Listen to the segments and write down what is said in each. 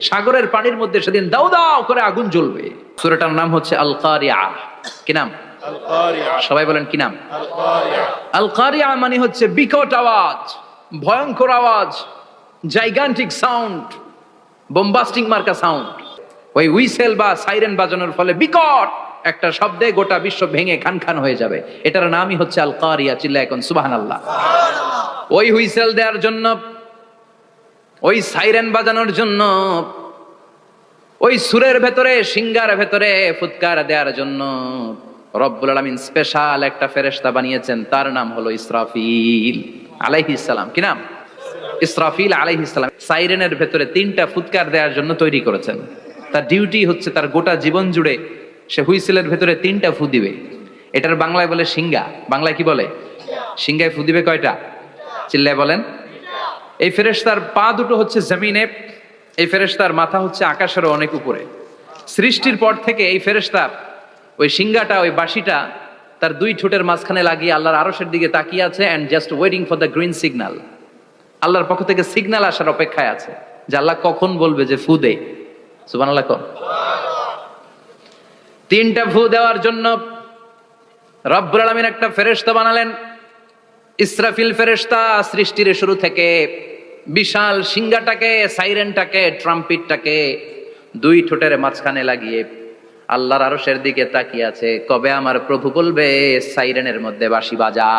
সাগরের পানির মধ্যে সেদিন দাউ দাউ করে আগুন জ্বলবে। সূরাটার নাম হচ্ছে আল কারিয়া। কি নাম? আল কারিয়া। সবাই বলেন কি নাম? আল কারিয়া। আল কারিয়া মানে হচ্ছে বিকট আওয়াজ, ভয়ঙ্কর আওয়াজ, জাইগান্টিক সাউন্ড, বোম্বাস্টিং মার্কা সাউন্ড। ওই হুইসেল বা সাইরেন বাজানোর ফলে বিকট একটা শব্দে গোটা বিশ্ব ভেঙে খান খান হয়ে যাবে। এটার নামই হচ্ছে আল কারিয়া। চিল্লায় এখন সুবহানাল্লাহ। ওই হুইসেল দেওয়ার জন্য, ওই সাইরেন বাজানোর জন্য, ওই সুরের ভেতরে, সিঙ্গার ভেতরে ফুৎকার দেওয়ার জন্য রব্বুল আলামিন স্পেশাল একটা ফেরেশতা বানিয়েছেন। তার নাম হলো ইসরাফিল আলাইহিস সালাম। কি নাম? ইসরাফিল আলাইহিস সালাম। সাইরেনের ভেতরে 3টা ফুৎকার দেওয়ার জন্য তৈরি করেছেন। তার ডিউটি হচ্ছে তার গোটা জীবন জুড়ে সে হুইসেলের ভেতরে 3টা ফু দিবে। এটার বাংলায় বলে সিঙ্গা। বাংলায় কি বলে? সিঙ্গায় ফু দিবে কয়টা? চিল্লায় বলেন। এই ফেরেশতার পা দুটো হচ্ছে জমিনে, এই ফেরেশতার মাথা হচ্ছে আকাশের অনেক উপরে। সৃষ্টির পর থেকে এই ফেরেশতা ওই সিঙ্গাটা, ওই বাঁশিটা তার 2 ঠোঁটের মাঝখানে লাগিয়ে আল্লাহর আরশের দিকে তাকিয়ে আছে and just waiting for the green signal. আল্লাহর পক্ষ থেকে সিগন্যাল আসার অপেক্ষায় আছে যে আল্লাহ কখন বলবে যে ফু দে। সুবহানাল্লাহ। 3টা ফু দেওয়ার জন্য রব্বুল আলামিন একটা ফেরেশতা বানালেন। ইসরাফিল ফেরেশতা সৃষ্টির শুরু থেকে বিশাল সিঙ্গাটাকে, সাইরেনটাকে, ট্রাম্পিটটাকে 2 ঠোঁটের মাঝখানে লাগিয়ে আল্লাহর আরশের দিকে তাকিয়ে আছে, কবে আমার প্রভু বলবে সাইরেনের মধ্যে বাঁশি বাজা।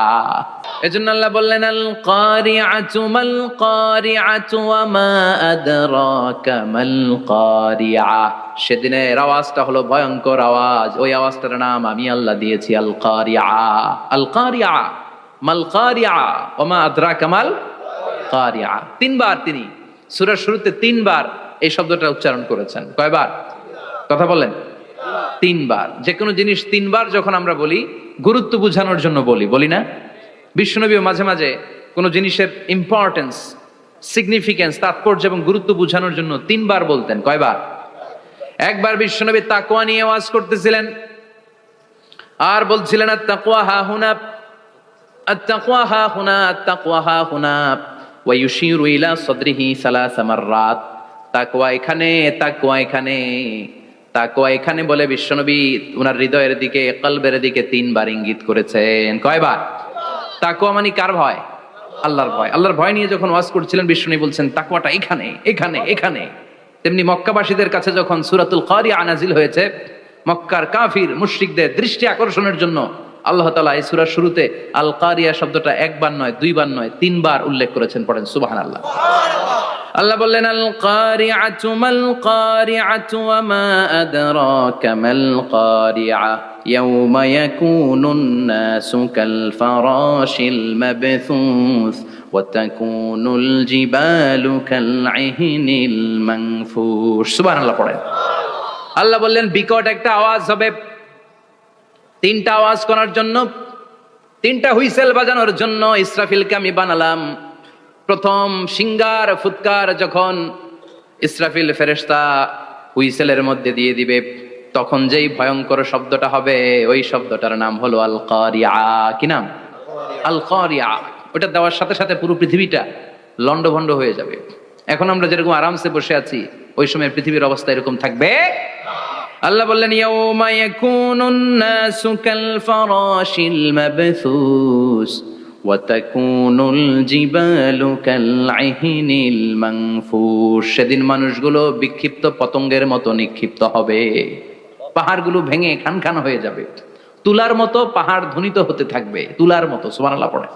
এজন্য আল্লাহ বললেন আল কারিআতু মাল কারিআতু ওয়া মা আদরাকা মাল কারিআ। সেদিনের আওয়াজটা হলো ভয়ঙ্কর আওয়াজ। ওই আওয়াজটার নাম আমি আল্লাহ দিয়েছি আল কারিআ। আল কারিআ মাল কারিআ ওয়া মা আদরাকা মাল কারিআ। 3 বার তিনি সূরার শুরুতে 3 বার এই শব্দটা উচ্চারণ করেছেন। কয়বার? কথা বলেন। 3 বার। যে কোনো জিনিস 3 বার যখন আমরা বলি, গুরুত্ব বোঝানোর জন্য বলি না? বিশ্বনবী মাঝে মাঝে কোনো জিনিসের ইম্পর্টেন্স, সিগনিফিকেন্স, তাৎপর্য এবং গুরুত্ব বোঝানোর জন্য 3 বার বলতেন। কয়বার? একবার বিশ্বনবী তাকওয়া নিয়ে ওয়াজ করতেছিলেন আর বলছিলেন আত-তাকওয়া হা হুনা, আত-তাকওয়া হা হুনা, আত-তাকওয়া হা হুনা ওয়া ইউশিরু ইলা সাদরিহি 3 মাররাত। তাকওয়া এখানে, তাকওয়া এখানে, তাকওয়া এখানে বলে বিশ্বনবী ওনার হৃদয়ের দিকে, কলবের দিকে 3 বার ইঙ্গিত করেছেন। কয়বার? তাকওয়া মানে কার ভয়? আল্লাহর ভয়। আল্লাহর ভয় নিয়ে যখন ওয়াজ করছিলেন বিশ্বনবী বলছেন তাকওয়াটা এখানে, এখানে, এখানে। তেমনি মক্কাবাসীদের কাছে যখন সূরাতুল কারিয়া নাজিল হয়েছে, মক্কার কাফির মুশরিকদের দৃষ্টি আকর্ষণের জন্য আল্লাহ তাআলা এই সূরার শুরুতে আল কারিয়া শব্দটা 1 বার নয়, 2 বার নয়, 3 বার উল্লেখ করেছেন। পড়েন সুবহানাল্লাহ। আল্লাহ বললেন আল কারিআতু মাল কারিআতু ওয়া মা আদরাকা মাল কারিআ ইয়াওমা ইয়াকুনুন নাসু কাল ফারাশিল মাবথুস ওয়া তাকুনুল জিবালু কাল ইহনিল মানফুশ। সুবহানাল্লাহ পড়েন। আল্লাহ বললেন বিকট একটা আওয়াজ হবে। 3টা আওয়াজ করার জন্য, 3টা হুইসেল বাজানোর জন্য ইসরাফিলকে আমি বানালাম। প্রথম সিঙ্গার ফুৎকার যখন ইসরাফিল ফেরেশতা হুইসেলের মধ্যে দিয়ে দিবে, তখন যেই ভয়ঙ্কর শব্দটা হবে, ওই শব্দটার নাম হলো আল কারিআ। কি নাম? আল কারিআ। ওটা দেওয়ার সাথে সাথে পুরো পৃথিবীটা লন্ডভন্ড হয়ে যাবে। এখন আমরা যেরকম আরামসে বসে আছি, ওই সময় পৃথিবীর অবস্থা এরকম থাকবে। আল্লাহ বললেন ইয়াউমা ইয়াকুনুন নাসু কাল ফারাশিল মাবথুস ওয়া তাকুনুল জিবালু কাল ইহনিল মানফুশ। সেদিন মানুষগুলো বিক্ষিপ্ত পতঙ্গের মতো নিক্ষিপ্ত হবে। পাহাড়গুলো ভেঙে খান খান হয়ে যাবে। তুলার মতো পাহাড় ধ্বনিত হতে থাকবে, তুলার মতো। সুবহানাল্লাহ পড়ে।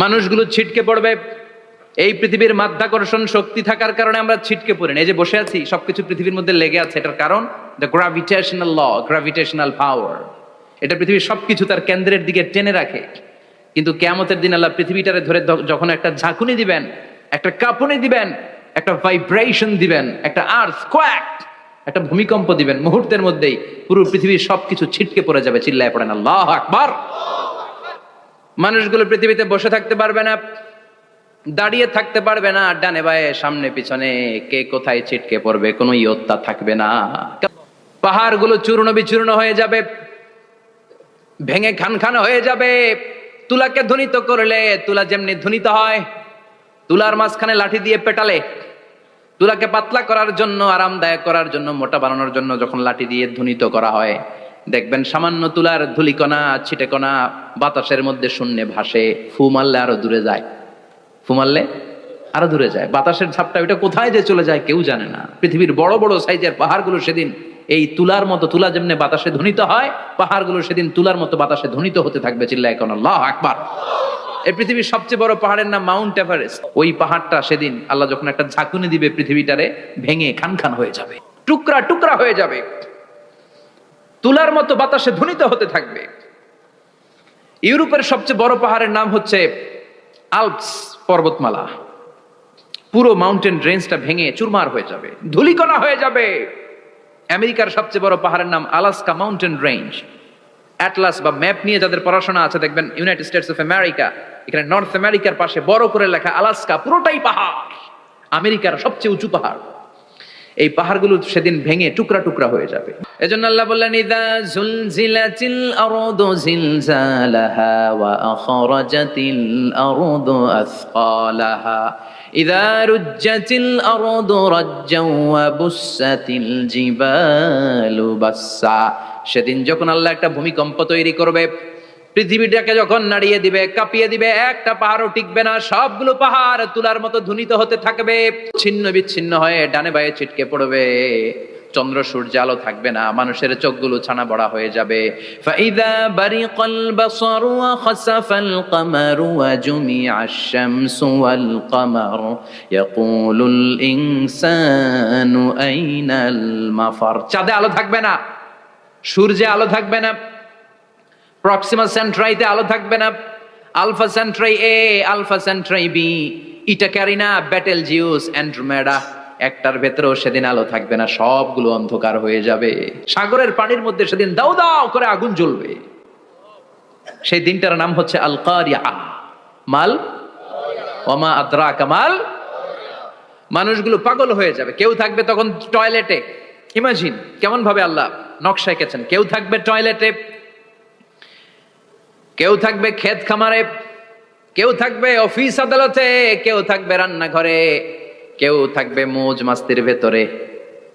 মানুষগুলো ছিটকে পড়বে। এই পৃথিবীর মাধ্যাকর্ষণ শক্তি থাকার কারণে আমরা ছিটকে পড়ি না। এই যে বসে আছি, সবকিছু পৃথিবীর মধ্যে লেগে আছে। এটার কারণ দ্য গ্র্যাভিটেশনাল ল, গ্র্যাভিটেশনাল পাওয়ার। এটা পৃথিবীর সবকিছু তার কেন্দ্রের দিকে টেনে রাখে। কিন্তু কিয়ামতের দিন আল্লাহ পৃথিবীটারে ধরে যখন একটা ঝাঁকুনি দিবেন, একটা কাঁপুনি দিবেন, একটা ভাইব্রেশন দিবেন, একটা আর্থকোয়াক, একটা ভূমিকম্প দিবেন, মুহূর্তের মধ্যেই পুরো পৃথিবীর সবকিছু ছিটকে পড়ে যাবে। চিল্লায় পড়েন আল্লাহু আকবার। মানুষগুলো পৃথিবীতে বসে থাকতে পারবে না, দাঁড়িয়ে থাকতে পারবে না, ডানে বায়ে সামনে পিছনে কে কোথায় ছিটকে পড়বে কোনো ইয়ত্তা থাকবে না। পাহাড়গুলো চূর্ণ বিচূর্ণ হয়ে যাবে, ভেঙে খান খান হয়ে যাবে। তুলাকে ধ্বনিত করলে তুলা যেমনি ধ্বনিত হয়, তুলার মাঝখানে লাঠি দিয়ে পেটালে তুলাকে পাতলা করার জন্য, আরামদায়ক করার জন্য, মোটা বানানোর জন্য যখন লাঠি দিয়ে ধ্বনিত করা হয়, দেখবেন সামান্য তুলার ধুলিকণা ছিটেকণা বাতাসের মধ্যে শূন্যে ভাসে, ফু মারলে আরো দূরে যায়, ফু মারলে আরো দূরে যায়। বাতাসের ঝাপটা ওইটা কোথায় যে চলে যায় কেউ জানে না। পৃথিবীর বড় বড় সাইজের পাহাড়গুলো সেদিন এই তুলার মতো, তুলা যেমনি বাতাসে ধ্বনিত হয়, পাহাড়গুলো সেদিন তুলার মতো বাতাসে ধ্বনিত হতে থাকবে। চিল্লায় কোন আল্লাহু আকবার। এই পৃথিবীর সবচেয়ে বড় পাহাড়ের নাম মাউন্ট এভারেস্ট। ওই পাহাড়টা সেদিন আল্লাহ যখন একটা ঝাঁকুনি দিবে, পৃথিবীটারে ভেঙে খান খান হয়ে যাবে, টুকরা টুকরা হয়ে যাবে, তুলার মতো বাতাসে ধ্বনিত হতে থাকবে। ইউরোপের সবচেয়ে বড় পাহাড়ের নাম হচ্ছে আল্পস পর্বতমালা। পুরো মাউন্টেন রেঞ্জটা ভেঙে চুরমার হয়ে যাবে, ধূলিকণা হয়ে যাবে। আমেরিকার সবচেয়ে বড় পাহাড়ের নাম আলাস্কা মাউন্টেন রেঞ্জ। অ্যাটলাস বা ম্যাপ নিয়ে যাদের পড়াশোনা আছে দেখবেন ইউনাইটেড স্টেটস অফ আমেরিকা, এখানে নর্থ আমেরিকার পাশে বড় করে লেখা আলাস্কা, পুরোটাই পাহাড়, আমেরিকার সবচেয়ে উঁচু পাহাড়। এই পাহাড়গুলো সেদিন ভেঙে টুকরা টুকরা হয়ে যাবে। এজন্য আল্লাহ বললেন, ইযা যুলজিলাতিল আরদু জিলজালাহা ওয়া আখরাজাতিল আরদু আসকালাহা ইযা রুজ্জাতিল আরদু রাজ্জাও ওয়া বুসাতিল জিবালু বাসসা। সেদিন যখন আল্লাহ একটা ভূমিকম্প তৈরি করবে, পৃথিবীটাকে যখন নাড়িয়ে দিবে, কাঁপিয়ে দিবে, একটা পাহাড়ও টিকবে না, সবগুলো পাহাড় তুলার মতো ধ্বনিত হতে থাকবে, ছিন্ন বিচ্ছিন্ন হয়ে ডানে বায়ে ছিটকে পড়বে, চন্দ্র সূর্য আলো থাকবে না, মানুষের চোখগুলো ছানা বড়া হয়ে যাবে। ফাইদা বারিকাল বাসারু ওয়া খাসাফাল কামারু ওয়া জুমিআশ শামসু ওয়াল কামারু ইয়াকুলুল ইনসানু আইনাল মাফার। চাঁদে আলো থাকবে না, সূর্যে আলো থাকবে না, প্রক্সিমা সেন্ট্রাইতে আলো থাকবে না, আলফা সেন্ট্রাই এ, আলফা সেন্ট্রাই বি, ইটা ক্যারিনা, ব্যাটেল জিউস, অ্যান্ড্রোমেডা, একটার ভেতরেও সেদিন আলো থাকবে না, সবগুলো অন্ধকার হয়ে যাবে। সাগরের পানির মধ্যে সেদিন দাউ দাউ করে আগুন জ্বলবে। সেই দিনটার নাম হচ্ছে আল কারিয়া। মাল ওমা আদরাকা মাল। মানুষগুলো পাগল হয়ে যাবে। কেউ থাকবে তখন টয়লেটে, ইমাজিন কেমন ভাবে আল্লাহ নকশা এঁকেছেন। কেউ থাকবে টয়লেটে, কেউ থাকবে ক্ষেত খামারে, কেউ থাকবে অফিস আদালতে, কেউ থাকবে রান্নাঘরে, কেউ থাকবে মৌজ মাস্তির ভেতরে।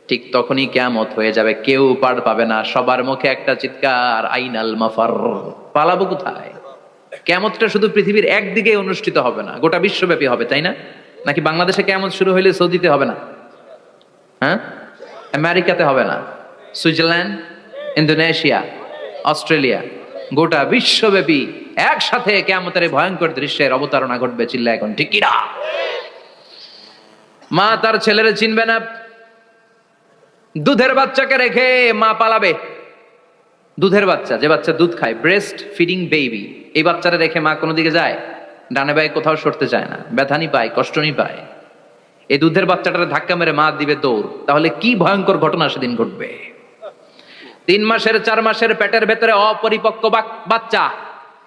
ঠিক তখনই কিয়ামত হয়ে যাবে, কেউ পার পাবে না, সবার মুখে একটা চিৎকার, আইনাল মাফার। পালাবো কোথায়? কিয়ামতটা শুধু পৃথিবীর একদিকে অনুষ্ঠিত হবে না, গোটা বিশ্বব্যাপী হবে, তাই না? নাকি বাংলাদেশে কিয়ামত শুরু হইলে সৌদিতে হবে না? হ্যাঁ, আমেরিকাতে হবে না, সুইজারল্যান্ড, ইন্দোনেশিয়া, অস্ট্রেলিয়া, গোটা বিশ্বব্যাপী একসাথে কিয়ামতের ভয়ঙ্কর দৃশ্যের অবতারণা ঘটবে। চিল্লা এখন ঠিক কিনা? মা তার ছেলেরে চিনবে না, দুধের বাচ্চাকে রেখে মা পালাবে। দুধের বাচ্চা, যে বাচ্চা দুধ খায়, ব্রেস্ট ফিডিং বেবি, এই বাচ্চারা রেখে মা কোনো দিকে যায়? ডানে বায়ে কোথাও সরতে চায় না, ব্যথানি পায়, কষ্টনি পায়। এই দুধের বাচ্চাটারে ধাক্কা মেরে মা দিবে দৌড়। তাহলে কি ভয়ঙ্কর ঘটনা সেদিন ঘটবে। 3 মাসের 4 মাসের পেটের ভেতরে অপরিপক্ক বাচ্চা,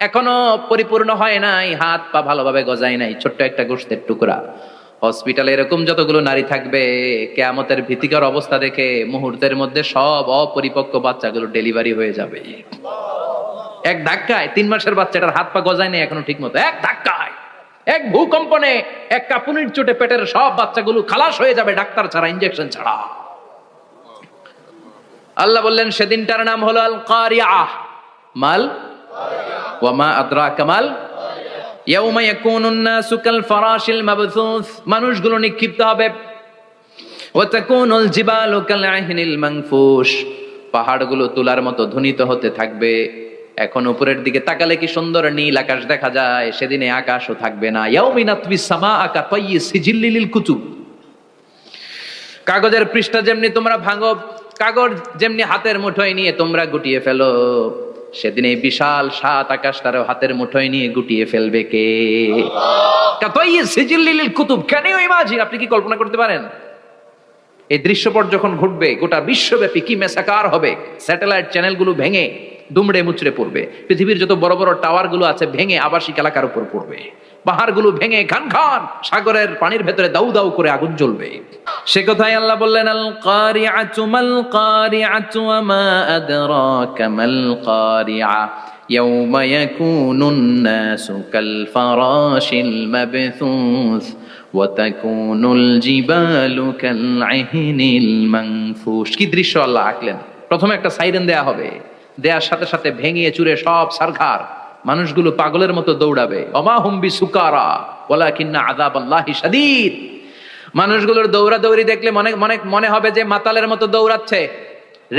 এখনো পরিপূর্ণ হয় নাই, হাত পা ভালোভাবে গজায় নাই, ছোট্ট একটা গোশতের টুকরা। হসপিটালে এরকম যতগুলো নারী থাকবে, কিয়ামতের ভীতিকর অবস্থা দেখে মুহূর্তের মধ্যে সব অপরিপক্ক বাচ্চাগুলো ডেলিভারি হয়ে যাবে। এক ধাক্কায় 3 মাসের বাচ্চাটার হাত পা গজায় নাই এখনো ঠিক মতো, এক ধাক্কায়, এক ভূকম্পনে, এক কাঁপুনির চোটে পেটের সব বাচ্চাগুলো খালাস হয়ে যাবে, ডাক্তার ছাড়া, ইনজেকশন ছাড়া। আল্লাহ বললেন সেদিনটার নাম হলো আল কারিয়া। মাল ওয়া মা আদরাকা মাল ইয়াউমা ইয়াকুনুন নাসু কাল ফারাশিল মাবথুস। মানুষগুলো নিক্ষিপ্ত হবে। ওয়া তাকুনুল জিবালু কাল আহিনিল মানফুশ। পাহাড়গুলো তুলার মতো ধ্বনিত হতে থাকবে। এখন উপরের দিকে তাকালে কি সুন্দর নীল আকাশ দেখা যায়। সেদিনে আকাশও থাকবে না। ইয়াউমিন আতবিস সামাআ কা তায়্যি সিজিল্লিল লিল কুতুব। কাগজের পৃষ্ঠা যেমনি তোমরা ভাঙো, কাগজ যেমনি হাতের মুঠোয় নিয়ে তোমরা গুটিয়ে ফেলো, সেদিন এই বিশাল 7 আকাশটারও হাতের মুঠোয় নিয়ে গুটিয়ে ফেলবে কে? Can you imagine? আপনি কি কল্পনা করতে পারেন এই দৃশ্যপট যখন ঘটবে গোটা বিশ্বব্যাপী কি মেসাকার হবে? স্যাটেলাইট চ্যানেলগুলো ভেঙে দুমড়ে মুচড়ে পড়বে। পৃথিবীর যত বড় বড় টাওয়ার গুলো আছে ভেঙে আবাসিক এলাকার উপর পড়বে। পাহাড়গুলো ভেঙে খান খান সাগরের পানির ভেতরে দাউ দাউ করে আগুন জ্বলবে। সে কথাই আল্লাহ বললেন, আল কারিআতু মাল কারিআতু ওয়া মা আদরাকা মাল কারিআ ইয়াউমা ইয়াকুনুন নাসু কাল ফারাশিল মাবথুস ওয়াতাকুনুল জিবালু কালআহনিল মানফুশ। কি দৃশ্য আল্লাহ আঁকলেন। প্রথমে একটা সাইরেন দেয়া হবে, দেয়ার সাথে সাথে ভেঙে চুরে সব সারখার, মানুষগুলো পাগলের মতো দৌড়াবে। ওমা হুম বিসুকারা ওয়ালাকিন্না আযাবাল্লাহি শাদীদ। মানুষগুলোর দৌড়াদৌড়ি দেখলে মনে হবে যে মাতালের মতো দৌড়াচ্ছে,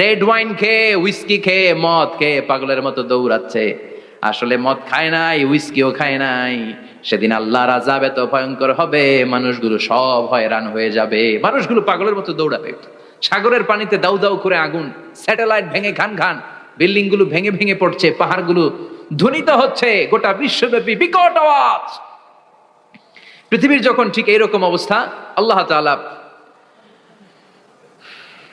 রেড ওয়াইন খেয়ে, উইস্কি খেয়ে, মদ খেয়ে পাগলের মতো দৌড়াচ্ছে। আসলে মদ খায় নাই, উইস্কিও খায় নাই। সেদিন আল্লাহর আযাব এত ভয়ঙ্কর হবে, মানুষগুলো সব হয়রান হয়ে যাবে, মানুষগুলো পাগলের মতো দৌড়াবে। সাগরের পানিতে দাউ দাউ করে আগুন, স্যাটেলাইট ভেঙে খান খান, বিল্ডিং গুলো ভেঙে ভেঙে পড়ছে, পাহাড়গুলো ধ্বনিত হচ্ছে, গোটা বিশ্বব্যাপী বিকট আওয়াজ। পৃথিবীর যখন ঠিক এইরকম অবস্থা, আল্লাহ তাআলা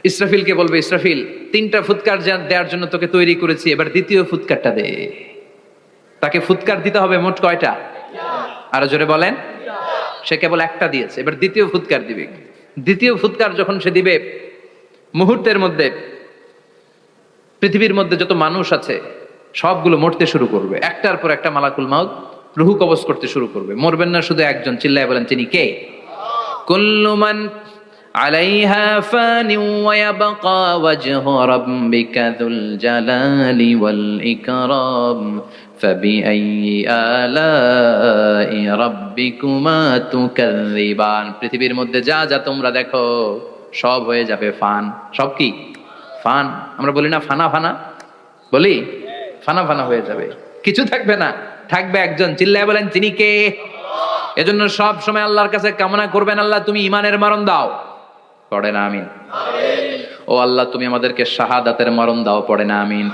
ইসরাফিলকে বলবে, ইসরাফিল 3টা ফুৎকার দেওয়ার জন্য তোকে তৈরি করেছি, এবার দ্বিতীয় ফুৎকারটা দে। তাকে ফুৎকার দিতে হবে মোট কয়টা? আরো জোরে বলেন। সে কেবল একটা দিয়েছে, এবার দ্বিতীয় ফুৎকার দিবে। দ্বিতীয় ফুৎকার যখন সে দিবে, মুহূর্তের মধ্যে পৃথিবীর মধ্যে যত মানুষ আছে সবগুলো মরতে শুরু করবে। একটার পর একটা মালাকুল মাউত রুহু কবজ করতে শুরু করবে। মরবেন না শুধু একজন, চিল্লায় বলেন তিনি কে? কুল্লু মান আলাইহা ফানি ওয়া ইয়াবকা ওয়াজহু রাব্বিকা যুল জালালি ওয়াল ইকরাম ফাবিআইয়ি আলাই রাব্বিকুমা তুকাযযিবান। পৃথিবীর মধ্যে যা যা তোমরা দেখো সব হয়ে যাবে ফান। সব কি? ফান। আমরা বলি না ফানা ফানা, বলি ফানা ফানা হয়ে যাবে, কিছু থাকবে না, থাকবে একজন, চিল্লায় বলেন তিনি কে? এজন্য সব সময় আল্লাহর কাছে কামনা করবেন, আল্লাহ তুমি ঈমানের মরণ দাও, পড়ে না আমিন। ও আল্লাহ তুমি আমাদেরকে শাহাদাতের মরণ দাও, পড়ে না আমিন।